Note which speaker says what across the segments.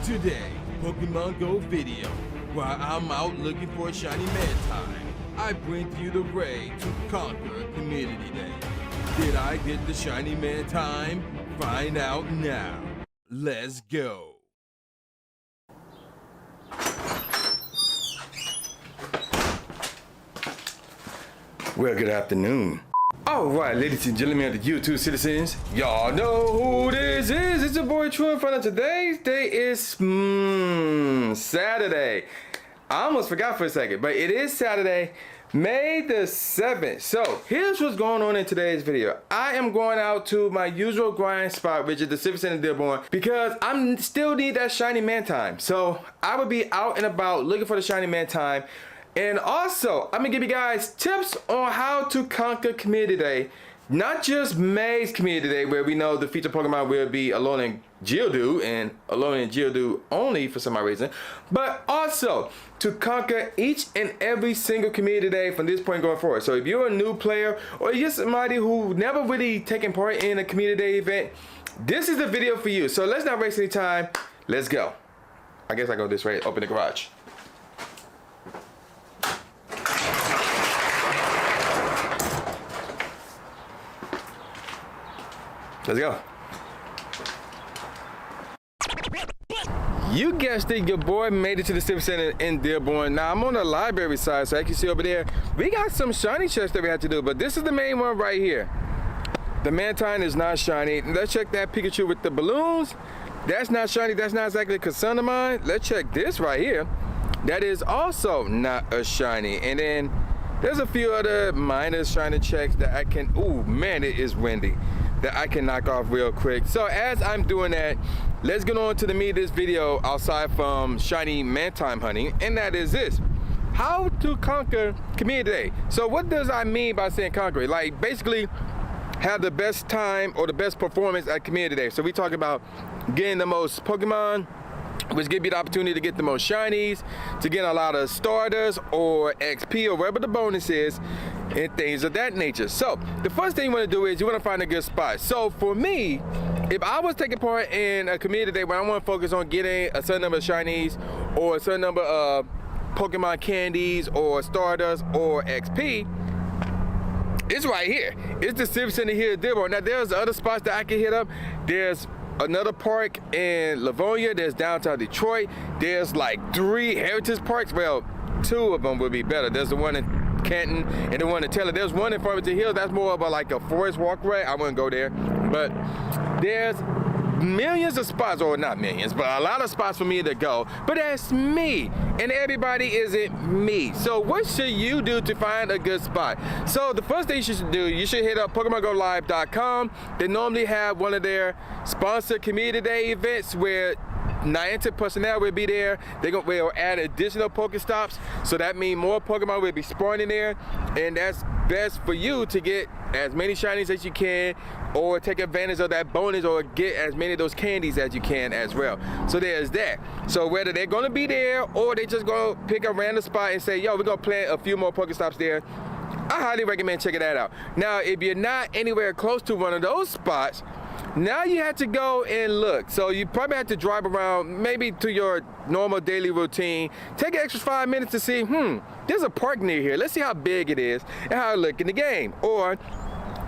Speaker 1: Today, Pokemon Go video. While I'm out looking for a Shiny Mantine, I bring to you the raid to conquer Community Day. Did I get the Shiny Mantine? Find out now. Let's go.
Speaker 2: Well, good afternoon. All right, ladies and gentlemen of the YouTube citizens, y'all know who this is. It's your boy True Inferno. Today's day is Saturday. I almost forgot for a second, but it is Saturday, May the 7th. So here's what's going on in today's video. I am going out to my usual grind spot, which is the Civic Center Dearborn, because I still need that Shiny Mantine. So I would be out and about looking for the Shiny Mantine. And also, I'm gonna give you guys tips on how to conquer Community Day. Not just May's Community Day, where we know the featured Pokemon will be Alolan Geodude and Alolan Geodude only for some odd reason, but also to conquer each and every single Community Day from this point going forward. So if you're a new player or you're somebody who never really taken part in a Community Day event, this is the video for you. So let's not waste any time. Let's go. I guess I go this way, open the garage. Let's go. You guessed it, your boy made it to the Civic Center in Dearborn. Now I'm on the library side, so I can see over there, we got some shiny chests that we have to do, but this is the main one right here. The Mantine is not shiny. Let's check that Pikachu with the balloons. That's not shiny, that's not exactly a concern of mine. Let's check this right here. That is also not a shiny. And then there's a few other minor shiny checks that I can, ooh man, it is windy, that I can knock off real quick. So as I'm doing that, let's get on to the meat of this video outside from Shiny Mantine hunting, and that is this: how to conquer Community Day. So what does I mean by saying conquer it? Like basically have the best time or the best performance at Community Day. So we talk about getting the most Pokemon, which give you the opportunity to get the most shinies, to get a lot of starters or XP or whatever the bonus is, and things of that nature. So the first thing you want to do is you want to find a good spot. So for me, if I was taking part in a Community Day where I want to focus on getting a certain number of shinies or a certain number of Pokemon candies or starters or XP, it's right here. It's the Civic Center here at Dearborn. Now there's other spots that I can hit up. There's another park in Livonia, there's downtown Detroit, there's like 3 heritage parks. Well, 2 of them would be better. There's the one in Canton and the one in Taylor. There's one in Farmington Hills, that's more of like a forest walkway. I wouldn't go there, but there's millions of spots, or not millions, but a lot of spots for me to go. But that's me, and everybody isn't me. So what should you do to find a good spot? So the first thing you should do, you should hit up PokemonGoLive.com. They normally have one of their sponsored Community Day events where Niantic personnel will be there. We'll add additional Pokestops, so that means more Pokemon will be spawning there, and that's best for you to get as many shinies as you can, or take advantage of that bonus, or get as many of those candies as you can as well. So there's that. So whether they're gonna be there or they just gonna pick a random spot and say, yo, we're gonna plant a few more Pokestops there, I highly recommend checking that out. Now, if you're not anywhere close to one of those spots, now you have to go and look. So you probably have to drive around, maybe to your normal daily routine. Take an extra 5 minutes to see, there's a park near here. Let's see how big it is and how it look in the game. Or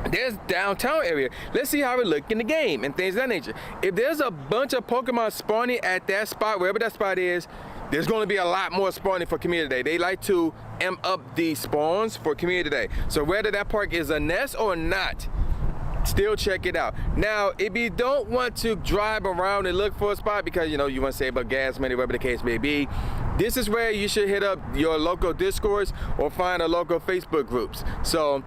Speaker 2: there's downtown area. Let's see how it look in the game and things of that nature. If there's a bunch of Pokemon spawning at that spot, wherever that spot is, there's going to be a lot more spawning for Community Day. They like to amp up the spawns for Community Day. So whether that park is a nest or not, still check it out. Now, if you don't want to drive around and look for a spot because, you know, you want to save up gas money, whatever the case may be, this is where you should hit up your local Discords or find a local Facebook groups. So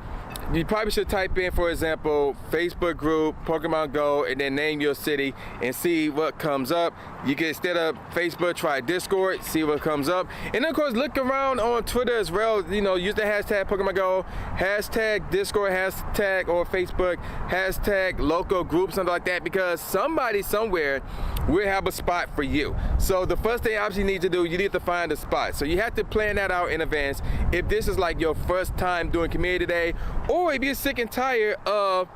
Speaker 2: you probably should type in, for example, Facebook group, Pokemon Go, and then name your city and see what comes up. You can, instead of Facebook, try Discord, see what comes up. And of course, look around on Twitter as well. You know, use the hashtag Pokemon Go, hashtag Discord, hashtag or Facebook, hashtag local group, something like that, because somebody somewhere will have a spot for you. So the first thing obviously you need to do, you need to find a spot. So you have to plan that out in advance. If this is like your first time doing Community Day, or if you're sick and tired of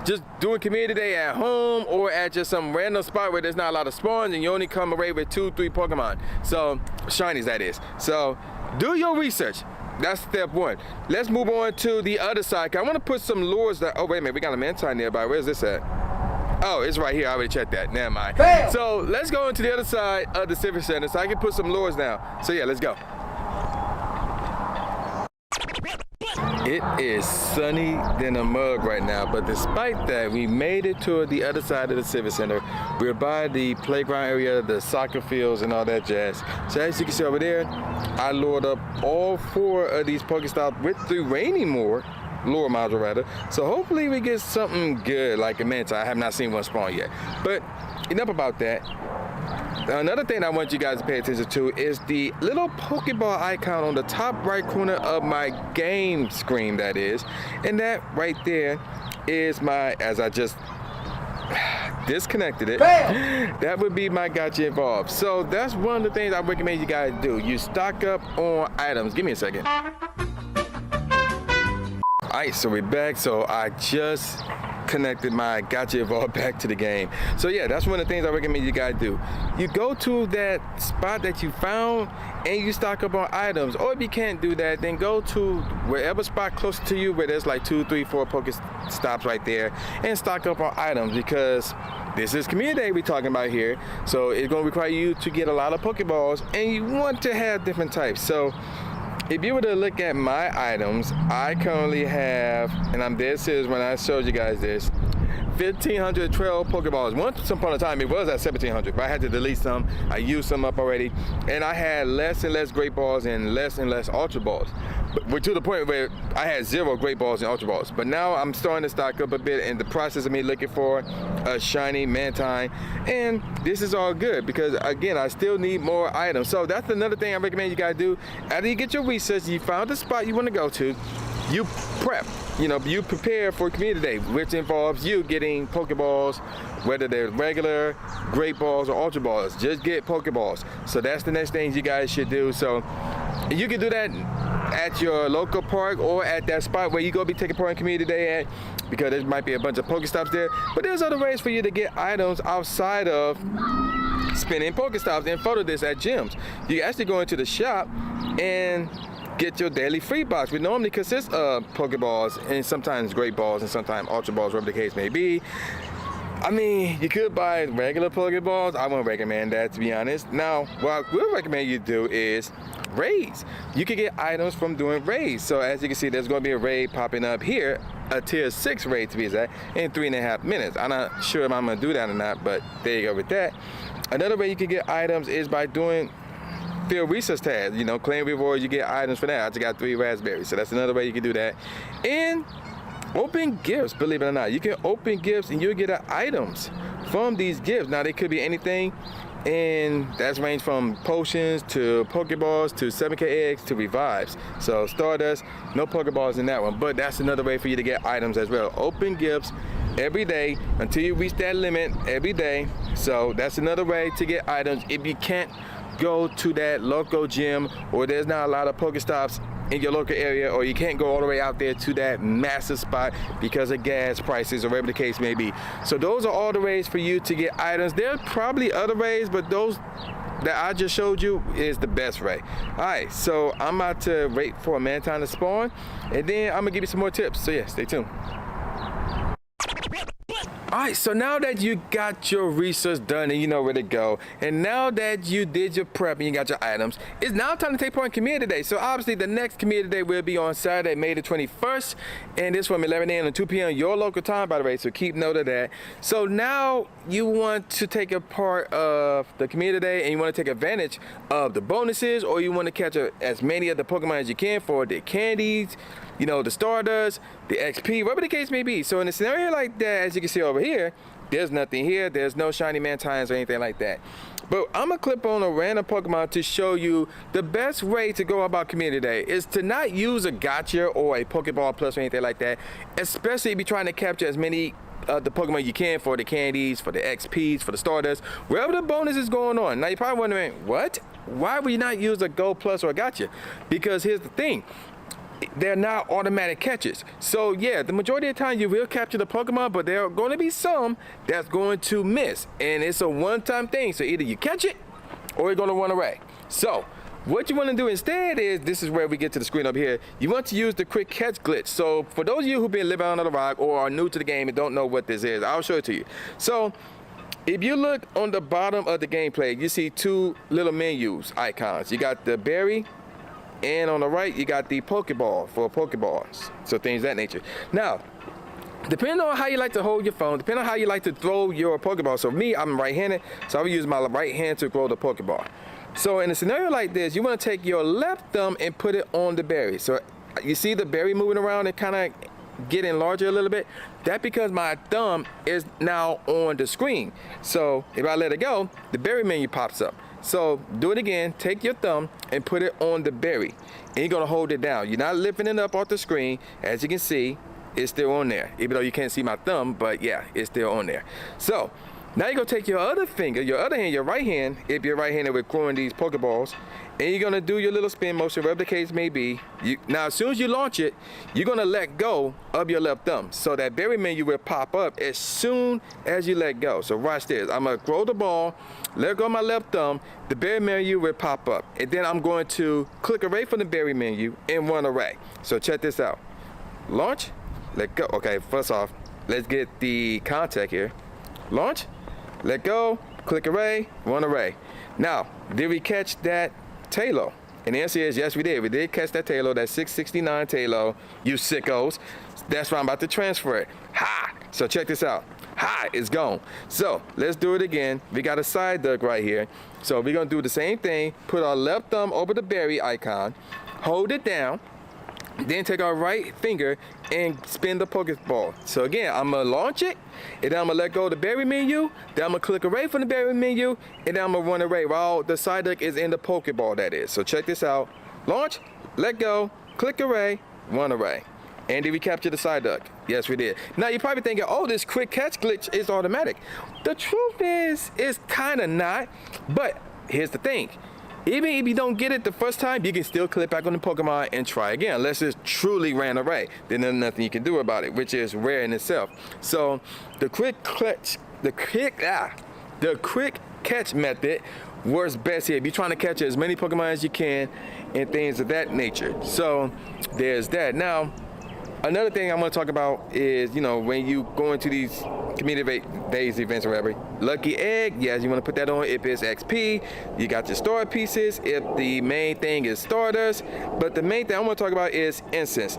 Speaker 2: just doing community day at home or at just some random spot where there's not a lot of spawns and you only come away with 2-3 Pokemon. So, shinies that is. So, do your research. That's step one. Let's move on to the other side. I want to put some lures that, oh wait a minute, we got a Mantine nearby. Where's this at? Oh, it's right here. I already checked that. Never mind. Bam! So let's go into the other side of the Civic Center so I can put some lures down. So yeah, let's go. It is sunny than a mug right now, but despite that, we made it to the other side of the Civic Center. We're by the playground area, the soccer fields, and all that jazz. So as you can see over there, I lured up all 4 of these Pokestops with the raining lure module rather. So hopefully we get something good like a Mantine. I have not seen one spawn yet. But enough about that. Another thing I want you guys to pay attention to is the little Pokeball icon on the top right corner of my game screen, that is. And that right there is my, as I just disconnected it, bam! That would be my gotcha involved. So that's one of the things I recommend you guys do. You stock up on items. Give me a second. Alright, so we're back. So I just connected my gotcha evolved back to the game. So yeah, that's one of the things I recommend you guys do. You go to that spot that you found and you stock up on items, or if you can't do that, then go to wherever spot close to you where there's like 2, 3, 4 Pokestops right there and stock up on items, because this is community day we're talking about here. So it's going to require you to get a lot of Pokeballs and you want to have different types. So if you were to look at my items, I currently have, and I'm dead serious when I showed you guys this, 1,512 Pokeballs. Once upon a time it was at 1,700, but I had to delete some. I used some up already, and I had less and less Great Balls and less Ultra Balls. But to the point where I had 0 Great Balls and Ultra Balls. But now I'm starting to stock up a bit in the process of me looking for a Shiny Mantine, and this is all good because again, I still need more items. So that's another thing I recommend you guys do. After you get your research, you found the spot you want to go to, you prep. You know, you prepare for community day, which involves you getting Pokeballs, whether they're regular, Great Balls, or Ultra Balls. Just get Pokeballs. So that's the next thing you guys should do. So you can do that at your local park or at that spot where you go be taking part in community day at, because there might be a bunch of Pokestops there. But there's other ways for you to get items outside of spinning Pokestops and photo this at gyms. You actually go into the shop and get your daily free box, which normally consists of Pokeballs and sometimes Great Balls and sometimes Ultra Balls, whatever the case may be. I mean, you could buy regular Pokeballs. I wouldn't recommend that, to be honest. Now, what I will recommend you do is raids. You can get items from doing raids. So as you can see, there's going to be a raid popping up here, a tier 6 raid to be exact, in 3.5 minutes. I'm not sure if I'm going to do that or not, but there you go with that. Another way you can get items is by doing field research tasks. You know, claim rewards, you get items for that. I just got 3 raspberries, so that's another way you can do that. And open gifts, believe it or not. You can open gifts and you'll get items from these gifts. Now, they could be anything, and that's range from potions to Pokeballs to 7K eggs to revives. So Stardust, no Pokeballs in that one, but that's another way for you to get items as well. Open gifts every day until you reach that limit every day. So that's another way to get items if you can't go to that local gym, or there's not a lot of Pokestops in your local area, or you can't go all the way out there to that massive spot because of gas prices or whatever the case may be. So those are all the ways for you to get items. There are probably other ways, but those that I just showed you is the best way. Alright, so I'm about to wait for a Mantine to spawn, and then I'm gonna give you some more tips. So yeah, stay tuned. Alright, so now that you got your research done and you know where to go, and now that you did your prep and you got your items, it's now time to take part in community day. So obviously the next community day will be on Saturday, May the 21st, and it's from 11 a.m. to 2 p.m. your local time, by the way, so keep note of that. So now you want to take a part of the community day and you want to take advantage of the bonuses, or you want to catch as many of the Pokemon as you can for the candies, you know, the Stardust, the XP, whatever the case may be. So in a scenario like that, as you can see over here, there's nothing here. There's no Shiny Mantines or anything like that. But I'm gonna clip on a random Pokemon to show you the best way to go about community day is to not use a gotcha or a Pokeball Plus or anything like that, especially if you're trying to capture as many the Pokemon you can for the candies, for the XPs, for the Stardust, wherever the bonus is going on. Now you're probably wondering, what? Why would you not use a Gold Plus or a gotcha? Because here's the thing. they're not automatic catches. So yeah, the majority of the time you will capture the Pokemon, but there are going to be some that's going to miss, and it's a one-time thing. So either you catch it or you're going to run away. So what you want to do instead is, this is where we get to the screen up here, you want to use the quick catch glitch. So for those of you who've been living under the rock or are new to the game and don't know what this is, I'll show it to you. So if you look on the bottom of the gameplay, you see two little menus icons. You got the berry, and on the right you got the Pokeball for Pokeballs, so things of that nature. Now, depending on how you like to hold your phone, depending on how you like to throw your Pokeball. So me, I'm right-handed, so I will use my right hand to throw the Pokeball. So in a scenario like this, you want to take your left thumb and put it on the berry. So you see the berry moving around and kind of getting larger a little bit. That's because my thumb is now on the screen. So if I let it go, the berry menu pops up. So do it again, take your thumb and put it on the berry. And you're gonna hold it down. You're not lifting it up off the screen. As you can see, it's still on there. Even though you can't see my thumb, but yeah, it's still on there. So now you're gonna take your other finger, your other hand, your right hand, if you're right-handed with throwing these Pokeballs, and you're gonna do your little spin motion, whatever the case may be. Now, as soon as you launch it, you're gonna let go of your left thumb. So that berry menu will pop up as soon as you let go. So watch this. I'm gonna throw the ball, let go of my left thumb, the berry menu will pop up. And then I'm going to click away from the berry menu and run away. So check this out. Launch, let go. Okay, first off, let's get the contact here. Launch, let go, click array, run array. Now, did we catch that Taillow? And the answer is yes, we did. We did catch that Taillow, that 669 Taillow, you sickos. That's why I'm about to transfer it. Ha! So check this out. Ha! It's gone. So let's do it again. We got a side duck right here. So we're gonna do the same thing. Put our left thumb over the berry icon, hold it down, then take our right finger and spin the Pokeball. So again, I'm gonna launch it, and then I'm gonna let go of the berry menu, then I'm gonna click away from the berry menu, and then I'm gonna run away while the side duck is in the Pokeball, that is. So check this out. Launch, let go, click away, run away. And did we capture the side duck? Yes, we did. Now you're probably thinking, oh, this quick catch glitch is automatic. The truth is, it's kinda not, but here's the thing. Even if you don't get it the first time, you can still click back on the Pokemon and try again, unless it truly ran away. Then there's nothing you can do about it, which is rare in itself. So the quick catch method works best here. If you're trying to catch as many Pokemon as you can and things of that nature. So there's that. Now, another thing I want to talk about is, you know, when you go into these community-based events or whatever, Lucky Egg, yes, you want to put that on if it's XP. You got your star pieces if the main thing is starters. But the main thing I want to talk about is incense.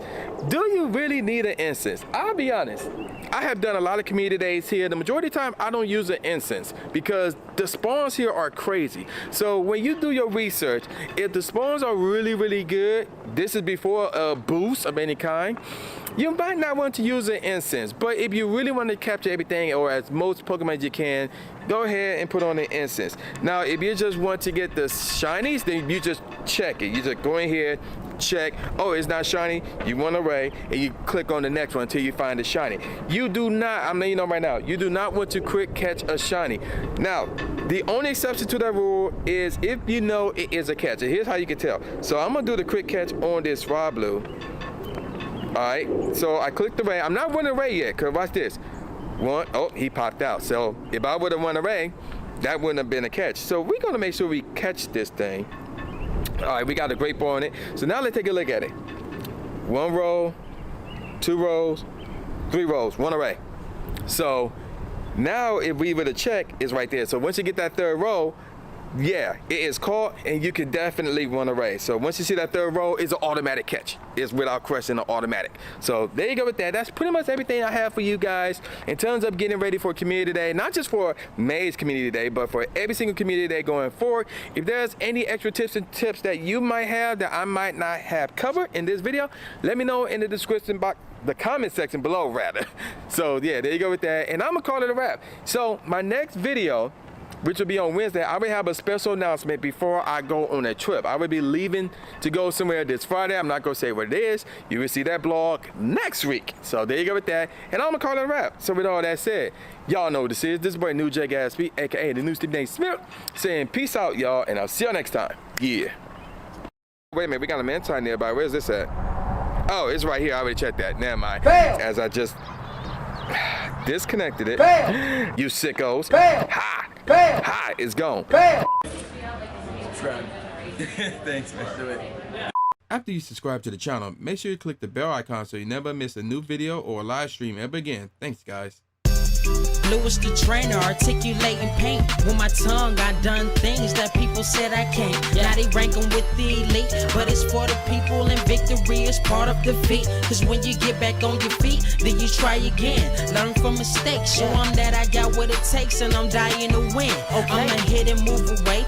Speaker 2: Do you really need an incense? I'll be honest. I have done a lot of community days here. The majority of the time, I don't use an incense because the spawns here are crazy. So when you do your research, if the spawns are really, really good, this is before a boost of any kind, you might not want to use an incense. But if you really want to capture everything or as most Pokemon you can, go ahead and put on an incense. Now, if you just want to get the shinies, then you just check it. You just go in here, check, oh, it's not shiny, you run away, and you click on the next one until you find the shiny. You do not, I'm letting you know right now, you do not want to quick catch a shiny. Now, the only exception to that rule is if you know it is a catch. And here's how you can tell. So I'm gonna do the quick catch on this raw blue. All right, so I clicked away. I'm not running away yet, cause watch this. One, oh, he popped out. So if I would have run away, that wouldn't have been a catch. So we're gonna make sure we catch this thing. All right, we got a great ball on it. So now let's take a look at it. One row, two rows, three rows, one array. So now if we were to check, it's right there. So once you get that third row, yeah, it is caught and you can definitely run away. So once you see that third row, it's an automatic catch. It's without question an automatic. So there you go with that. That's pretty much everything I have for you guys in terms of getting ready for Community Day. Not just for May's Community Day, but for every single Community Day going forward. If there's any extra tips that you might have that I might not have covered in this video, let me know in the description box, the comment section below rather. So yeah, there you go with that. And I'm gonna call it a wrap. So my next video, which will be on Wednesday, I will have a special announcement before I go on a trip. I will be leaving to go somewhere this Friday. I'm not gonna say what it is. You will see that blog next week. So there you go with that. And I'm gonna call it a wrap. So with all that said, y'all know what this is. This is boy New J Gatsby, aka the new Steve named Smith, saying peace out, y'all, and I'll see y'all next time. Yeah. Wait a minute, we got a Mantine nearby. Where's this at? Oh, it's right here. I already checked that. Never mind.
Speaker 3: Bam.
Speaker 2: As I just disconnected it.
Speaker 3: Bam.
Speaker 2: You sickos.
Speaker 3: Bam.
Speaker 2: Ha!
Speaker 3: Bam.
Speaker 2: Ha! It's gone.
Speaker 3: Bam.
Speaker 1: Subscribe. Thanks, man. Do it.
Speaker 2: After you subscribe to the channel, make sure you click the bell icon so you never miss a new video or a live stream ever again. Thanks, guys.
Speaker 4: Lewis the trainer, articulating pain. With my tongue, I done things that people said I can't. Now they rank 'em with the elite, but it's for the people, and victory is part of defeat. Cause when you get back on your feet, then you try again. Learn from mistakes, show 'em that I got what it takes, and I'm dying to win. I'ma hit and move away.